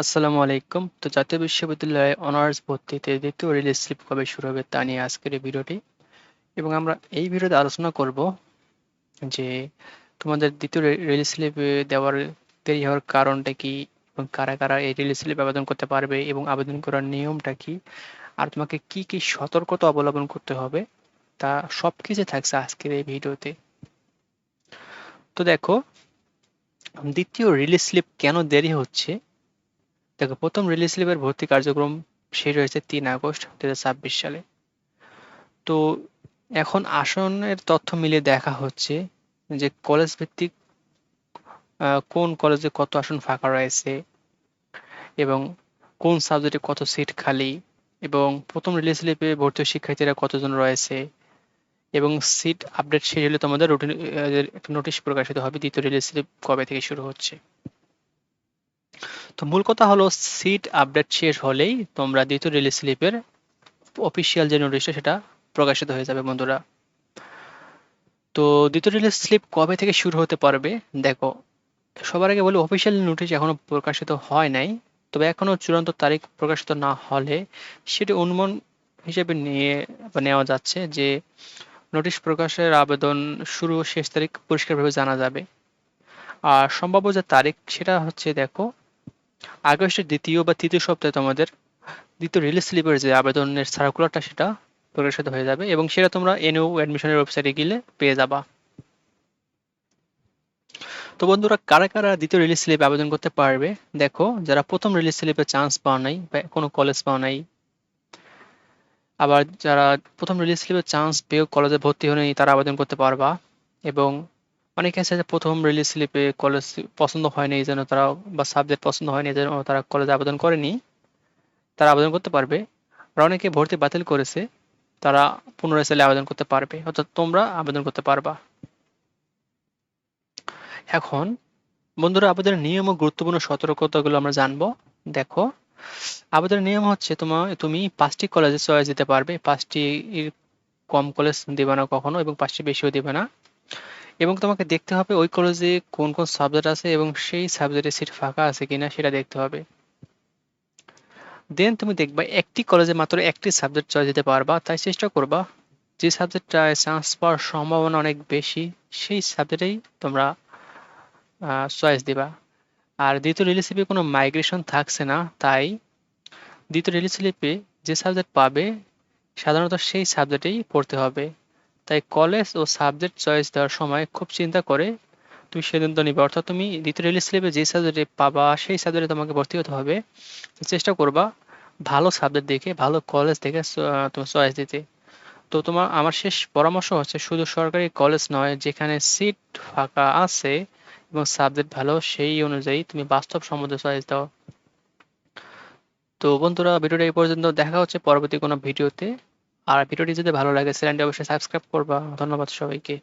আসসালামু আলাইকুম। তো জাতীয় বিশ্ববিদ্যালয়ে অনার্স ভর্তিতে দ্বিতীয় রিলিজ স্লিপ কবে শুরু হবে তা নিয়ে আজকের এই ভিডিওটি। এবং আমরা এই ভিডিওতে আলোচনা করব যে তোমাদের দ্বিতীয় রিলিজ স্লিপ দেওয়ার দেরি হওয়ার কারণটা কি, এবং কারা কারা এই রিলিজ স্লিপ আবেদন করতে পারবে এবং আবেদন করার নিয়মটা কি, আর তোমাকে কি কি সতর্কতা অবলম্বন করতে হবে, তা সবকিছু থাকছে আজকের এই ভিডিওতে। তো দেখো, দ্বিতীয় রিলিজ স্লিপ কেন দেরি হচ্ছে। দেখো, প্রথম রিলিজ স্লিপের ভর্তি কার্যক্রম শেষ হয়েছে 3 আগস্ট 2026 সালে। তো এখন আসনের তথ্য মিলিয়ে দেখা হচ্ছে যে কলেজ ভিত্তিক কোন কলেজে কত আসন ফাঁকা রয়েছে, এবং কোন সাবজেক্টে কত সিট খালি, এবং প্রথম রিলিজ স্লিপে ভর্তি শিক্ষার্থীরা কতজন রয়েছে, এবং সিট আপডেট শেষ হলে তোমাদের রুটিন একটা নোটিশ প্রকাশিত হবে দ্বিতীয় রিলিজ স্লিপ কবে থেকে শুরু হচ্ছে। তো মূল কথা হলো, সিট আপডেট শেষ হলেই তোমরা দ্বিতীয় রিলিজ স্লিপের অফিসিয়াল যে নোটিশটা সেটা প্রকাশিত হয়ে যাবে বন্ধুরা। তো দ্বিতীয় রিলিজ স্লিপ কবে থেকে শুরু হতে পারবে? দেখো, সবার আগে বলি, অফিসিয়াল নোটিশ এখনো প্রকাশিত হয় নাই। তবে এখনো চূড়ান্ত তারিখ প্রকাশিত না হলে সেটি অনুমান হিসেবে নিয়ে বা নেওয়া যাচ্ছে যে নোটিশ প্রকাশের আবেদন শুরু ও শেষ তারিখ পরিষ্কারভাবে জানা যাবে। আর সম্ভাব্য যে তারিখ সেটা হচ্ছে, দেখো, আগস্টের দ্বিতীয় বা তৃতীয় সপ্তাহে তোমাদের দ্বিতীয় রিলিজ স্লিপের যে আবেদনের সার্কুলারটা সেটা প্রকাশিত হয়ে যাবে, এবং সেটা তোমরা এনইউ অ্যাডমিশনের ওয়েবসাইটে গেলে পেয়ে যাবা। তো বন্ধুরা, কারা কারা দ্বিতীয় রিলিজ স্লিপে আবেদন করতে পারবে? দেখো, যারা প্রথম রিলিজ স্লিপে চান্স পাওয়া নাই বা কোনো কলেজ পাওয়া নাই, আবার যারা প্রথম রিলিজ স্লিপে চান্স পেয়েও কলেজে ভর্তি হয়নি, তারা আবেদন করতে পারবা। এবং অনেকে আছে যে প্রথম রিলিজ স্লিপে কলেজ পছন্দ হয়নি এই জন্য তারা, বা সাবজেক্ট পছন্দ হয়নি এই জন্য তারা কলেজে আবেদন করেনি, তারা আবেদন করতে পারবে। আর অনেকে ভর্তি বাতিল করেছে, তারা পুনরায় চাইলে আবেদন করতে পারবে, অর্থাৎ তোমরা আবেদন করতে পারবা। এখন বন্ধুরা, আবেদনের নিয়ম ও গুরুত্বপূর্ণ সতর্কতাগুলো আমরা জানবো। দেখো, আবেদনের নিয়ম হচ্ছে, তুমি 5টি কলেজে চয়েস দিতে পারবে। 5টি কম কলেজ দিবে না কখনো, এবং 5টি বেশিও দিবে না। এবং তোমাকে দেখতে হবে ওই কলেজে কোন কোন সাবজেক্ট আছে এবং সেই সাবজেক্টে সিট ফাঁকা আছে কিনা সেটা দেখতে হবে। দেন তুমি দেখবা একটি কলেজে মাত্র একটি সাবজেক্ট চয়েস দিতে পারবা, তাই চেষ্টা করবা যে সাবজেক্টটায় চান্স পাওয়ার সম্ভাবনা অনেক বেশি সেই সাবজেক্টেই তোমরা চয়েস দিবা। আর দ্বিতীয় রিলিজ স্লিপে কোনো মাইগ্রেশন থাকছে না, তাই দ্বিতীয় রিলিজ স্লিপে যে সাবজেক্ট পাবে সাধারণত সেই সাবজেক্টেই পড়তে হবে। তাই কলেজ ও সাবজেক্ট চয়েস দেওয়ার সময় খুব চিন্তা করে তুমি সিদ্ধান্ত নিবে, অর্থাৎ তুমি দ্বিতীয় রিলিজ স্লিপে যে সাবজেক্টে পাবা সেই সাবজেক্টে তোমাকে ভর্তি হতে হবে। তো চেষ্টা করবা ভালো সাবজেক্ট দেখে, ভালো কলেজ দেখে তোমার চয়েস দিতে। তো আমার শেষ পরামর্শ হচ্ছে, শুধু সরকারি কলেজ নয়, যেখানে সিট ফাঁকা আছে এবং সাবজেক্ট ভালো সেই অনুযায়ী তুমি বাস্তবসম্মত চয়েস দাও। তো বন্ধুরা, ভিডিওটা এই পর্যন্ত, দেখা হচ্ছে পরবর্তী কোনো ভিডিওতে। আর ভিডিওটি যদি ভালো লাগে চ্যানেলটি অবশ্যই সাবস্ক্রাইব করবা। ধন্যবাদ সবাইকে।